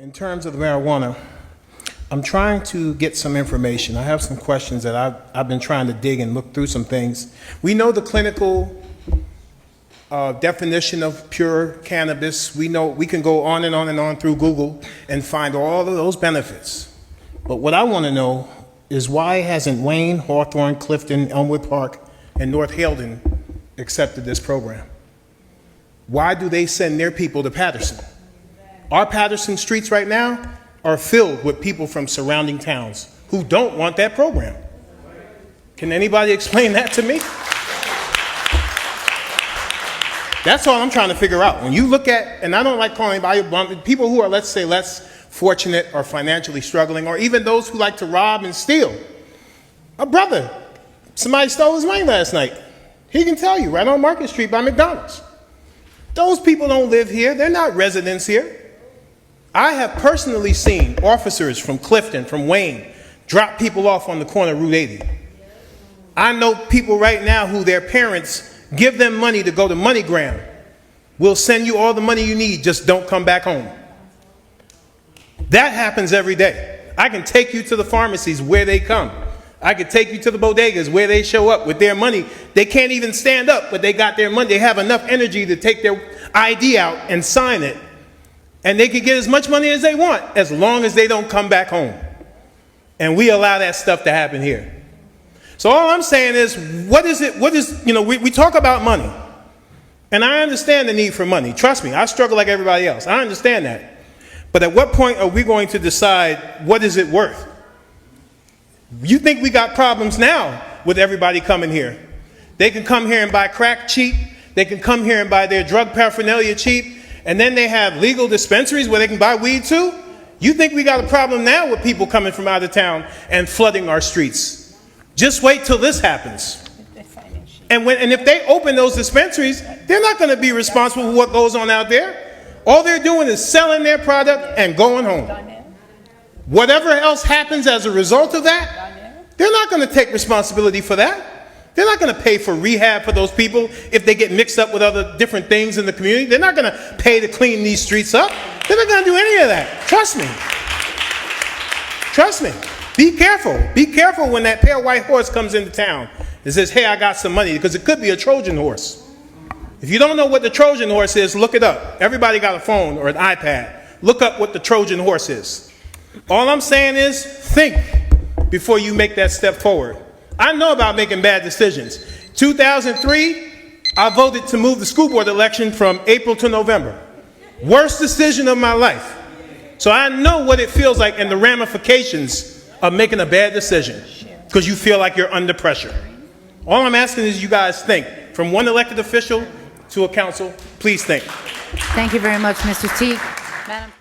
In terms of the marijuana, I'm trying to get some information. I have some questions that I've been trying to dig and look through some things. We know the clinical definition of pure cannabis. We know we can go on and on and on through Google and find all of those benefits. But what I want to know is why hasn't Wayne, Hawthorne, Clifton, Elmwood Park, and North Haledon accepted this program? Why do they send their people to Paterson? Our Paterson streets right now are filled with people from surrounding towns who don't want that program. Can anybody explain that to me? That's all I'm trying to figure out. When you look at, and I don't like calling anybody, people who are, let's say, less fortunate or financially struggling, or even those who like to rob and steal. A brother, somebody stole his money last night. He can tell you, right on Market Street by McDonald's. Those people don't live here. They're not residents here. I have personally seen officers from Clifton, from Wayne, drop people off on the corner of Route 80. I know people right now who their parents give them money to go to MoneyGram. We'll send you all the money you need, just don't come back home. That happens every day. I can take you to the pharmacies where they come. I could take you to the bodegas where they show up with their money. They can't even stand up, but they got their money. They have enough energy to take their ID out and sign it. And they can get as much money as they want, as long as they don't come back home. And we allow that stuff to happen here. So all I'm saying is, we talk about money. And I understand the need for money. Trust me, I struggle like everybody else. I understand that. But at what point are we going to decide what is it worth? You think we got problems now with everybody coming here. They can come here and buy crack cheap. They can come here and buy their drug paraphernalia cheap. And then they have legal dispensaries where they can buy weed too? You think we got a problem now with people coming from out of town and flooding our streets? Just wait till this happens. And if they open those dispensaries, they're not going to be responsible for what goes on out there. All they're doing is selling their product and going home. Whatever else happens as a result of that, they're not going to take responsibility for that. They're not going to pay for rehab for those people if they get mixed up with other different things in the community. They're not going to pay to clean these streets up. They're not going to do any of that. Trust me. Trust me. Be careful. Be careful when that pale white horse comes into town and says, hey, I got some money, because it could be a Trojan horse. If you don't know what the Trojan horse is, look it up. Everybody got a phone or an iPad. Look up what the Trojan horse is. All I'm saying is, think before you make that step forward. I know about making bad decisions. 2003, I voted to move the school board election from April to November. Worst decision of my life. So I know what it feels like and the ramifications of making a bad decision, because you feel like you're under pressure. All I'm asking is you guys think. From one elected official to a council, please think. Thank you very much, Mr. Teague. Madam